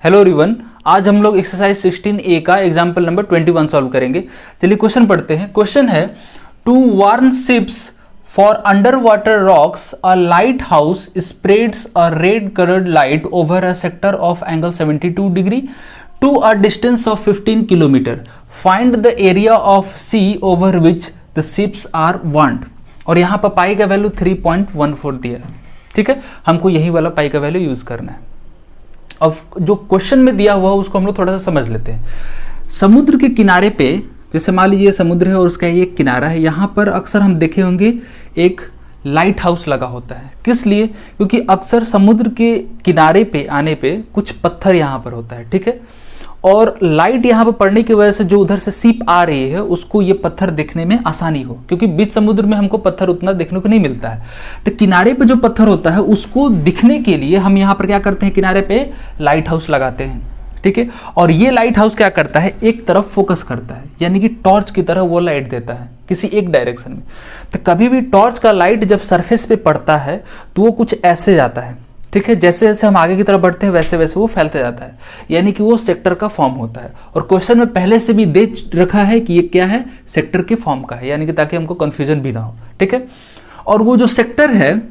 Hello everyone, आज हम लोग एक्सरसाइज 16A का एग्जाम्पल नंबर 21 सॉल्व करेंगे। चलिए क्वेश्चन पढ़ते हैं। क्वेश्चन है to warn ships for underwater rocks a lighthouse spreads a red coloured light over a sector of angle 72 degree to a distance of 15 kilometre. Find the area of sea over which the ships are warned. और यहाँ पर पाई का value 3.14 दिया है। ठीक है, हमको यही वाला पाई का वैल्यू यूज करना है। अब जो क्वेश्चन में दिया हुआ उसको हम लोग थोड़ा सा समझ लेते हैं। समुद्र के किनारे पे, जैसे मान लीजिए समुद्र है और उसका ये किनारा है, यहाँ पर अक्सर हम देखे होंगे एक लाइट हाउस लगा होता है। किस लिए? क्योंकि अक्सर समुद्र के किनारे पे आने पे कुछ पत्थर यहाँ पर होता है। ठीक है, और लाइट यहाँ पर पड़ने की वजह से जो उधर से सीप आ रही है उसको ये पत्थर देखने में आसानी हो, क्योंकि बीच समुद्र में हमको पत्थर उतना देखने को नहीं मिलता है। तो किनारे पे जो पत्थर होता है उसको दिखने के लिए हम यहाँ पर क्या करते हैं, किनारे पे लाइट हाउस लगाते हैं। ठीक है, और ये लाइट हाउस क्या करता है, एक तरफ फोकस करता है, यानी कि टॉर्च की तरह वो लाइट देता है किसी एक डायरेक्शन में। तो कभी भी टॉर्च का लाइट जब सरफेस पे पड़ता है तो वो कुछ ऐसे जाता है। ठीक है, जैसे जैसे हम आगे की तरफ बढ़ते हैं वैसे वैसे वो फैलते जाता है, यानी कि वो सेक्टर का फॉर्म होता है। और क्वेश्चन में पहले से भी दे रखा है कि ये क्या है, सेक्टर के फॉर्म का है, यानी कि ताकि हमको कंफ्यूजन भी ना हो। ठीक है, और वो जो सेक्टर है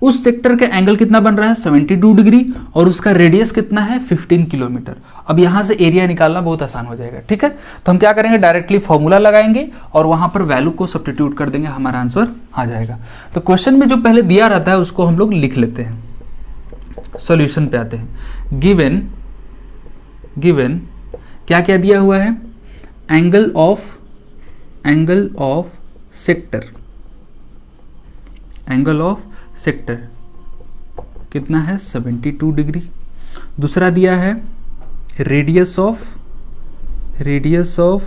उस सेक्टर का एंगल कितना बन रहा है, 72 डिग्री, और उसका रेडियस कितना है, 15 किलोमीटर। अब यहां से एरिया निकालना बहुत आसान हो जाएगा। ठीक है, तो हम क्या करेंगे, डायरेक्टली फॉर्मूला लगाएंगे और वहां पर वैल्यू को सब्स्टिट्यूट कर देंगे, हमारा आंसर आ जाएगा। तो क्वेश्चन में जो पहले दिया रहता है उसको हम लोग लिख लेते हैं। सॉल्यूशन पे आते हैं। गिवन क्या क्या दिया हुआ है, एंगल ऑफ सेक्टर कितना है, 72 डिग्री। दूसरा दिया है रेडियस ऑफ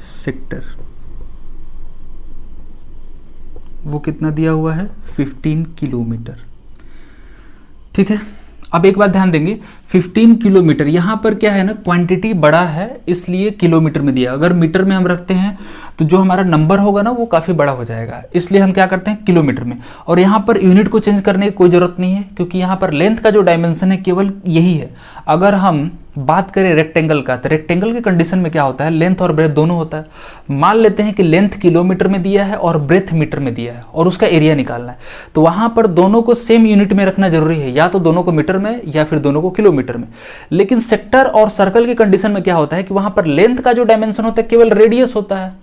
सेक्टर, वो कितना दिया हुआ है, 15 किलोमीटर। ठीक है, अब एक बात ध्यान देंगे, 15 किलोमीटर यहां पर क्या है ना, क्वांटिटी बड़ा है इसलिए किलोमीटर में दिया। अगर मीटर में हम रखते हैं तो जो हमारा नंबर होगा ना वो काफी बड़ा हो जाएगा, इसलिए हम क्या करते हैं, किलोमीटर में। और यहां पर यूनिट को चेंज करने की कोई जरूरत नहीं है, क्योंकि यहां पर लेंथ का जो डायमेंशन है केवल यही है। अगर हम बात करें रेक्टेंगल का, तो रेक्टेंगल के कंडीशन में क्या होता है, लेंथ और ब्रेथ दोनों होता है। मान लेते हैं कि लेंथ किलोमीटर में दिया है और ब्रेथ मीटर में दिया है और उसका एरिया निकालना है, तो वहां पर दोनों को सेम यूनिट में रखना जरूरी है, या तो दोनों को मीटर में या फिर दोनों को किलोमीटर में। लेकिन सेक्टर और सर्कल की कंडीशन में क्या होता है कि वहां पर लेंथ का जो डायमेंशन होता है केवल रेडियस होता है।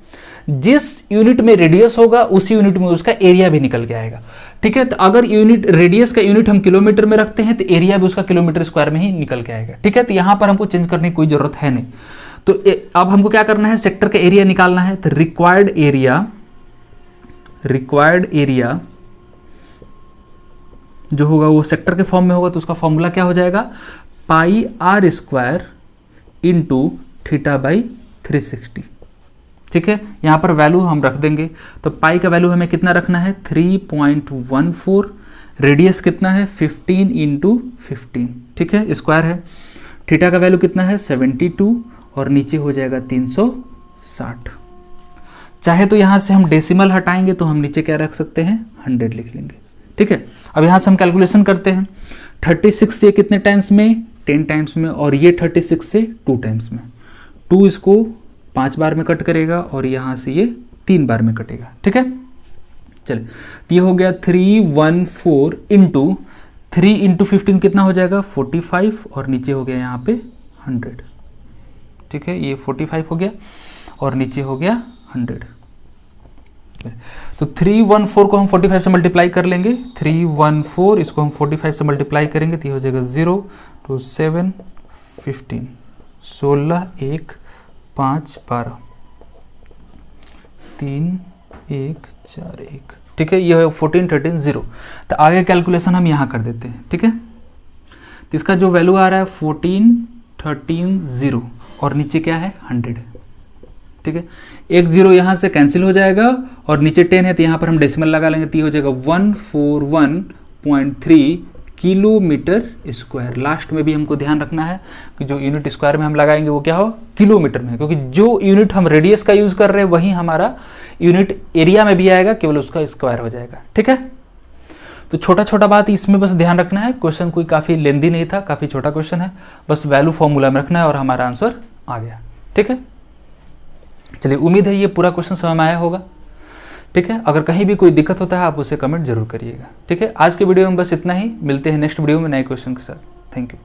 जिस यूनिट में रेडियस होगा उसी यूनिट में उसका एरिया भी निकल के आएगा। ठीक है, तो अगर यूनिट रेडियस का यूनिट हम किलोमीटर में रखते हैं तो एरिया भी उसका किलोमीटर स्क्वायर में ही निकल के आएगा। ठीक है, तो यहां पर हमको चेंज करने की कोई जरूरत है नहीं। तो अब हमको क्या करना है, सेक्टर का एरिया निकालना है। तो रिक्वायर्ड एरिया जो होगा वो सेक्टर के फॉर्म में होगा, तो उसका फॉर्मूला क्या हो जाएगा, pi R square into theta by 360। ठीक है, यहां पर वैल्यू हम रख देंगे। तो पाई का वैल्यू हमें कितना रखना है, 3.14। रेडियस कितना है, 15 इंटू 15। ठीक है, स्क्वायर है। थीटा का वैल्यू कितना है, 72, और नीचे हो जाएगा 360। चाहे तो यहां से हम डेसिमल हटाएंगे तो हम नीचे क्या रख सकते हैं, 100 लिख लेंगे। ठीक है, अब यहां से हम कैलकुलेशन करते हैं। 36 से कितने टाइम्स में, 10 टाइम्स में, और ये 36 से 2 टाइम्स में। 2 इसको 5 बार में कट करेगा और यहां से ये 3 बार में कटेगा। ठीक है, चलिए, तो ये हो गया 314 इंटू 3 इंटू 15 कितना हो जाएगा, 45, और नीचे हो गया यहाँ पे 100। ठीक है, ये 45 हो गया और नीचे हो गया 100। तो 314 को हम 45 से मल्टीप्लाई कर लेंगे। 314 इसको हम 45 से मल्टीप्लाई करेंगे तो ये हो जाएगा 0 2 7 15 16 1 5 12 3 1 4 1। ठीक है, ये है 14 13 0। तो आगे कैलकुलेशन हम यहाँ कर देते हैं। ठीक है, तो इसका जो वैल्यू आ रहा है 14 13 0, और नीचे क्या है, 100। ठीक है, एक 0 यहाँ से कैंसिल हो जाएगा और नीचे 10 है तो यहाँ पर हम डेसिमल लगा लेंगे, तो ये हो जाएगा 141.3 किलोमीटर स्क्वायर। लास्ट में भी हमको ध्यान रखना है कि जो यूनिट स्क्वायर में हम लगाएंगे वो क्या हो, किलोमीटर में, क्योंकि जो यूनिट हम रेडियस का यूज कर रहे हैं वही हमारा यूनिट एरिया में भी आएगा, केवल उसका स्क्वायर हो जाएगा। ठीक है, तो छोटा छोटा बात इसमें बस ध्यान रखना है, क्वेश्चन कोई काफ़ी लेंदी नहीं था, काफ़ी छोटा क्वेश्चन है, बस वैल्यू फॉर्मूला में रखना है और हमारा आंसर आ गया। ठीक है, चलिए उम्मीद है ये पूरा क्वेश्चन समझ में आया होगा। ठीक है, अगर कहीं भी कोई दिक्कत होता है आप उसे कमेंट जरूर करिएगा। ठीक है, आज के वीडियो में बस इतना ही, मिलते हैं नेक्स्ट वीडियो में नए क्वेश्चन के साथ। Thank you.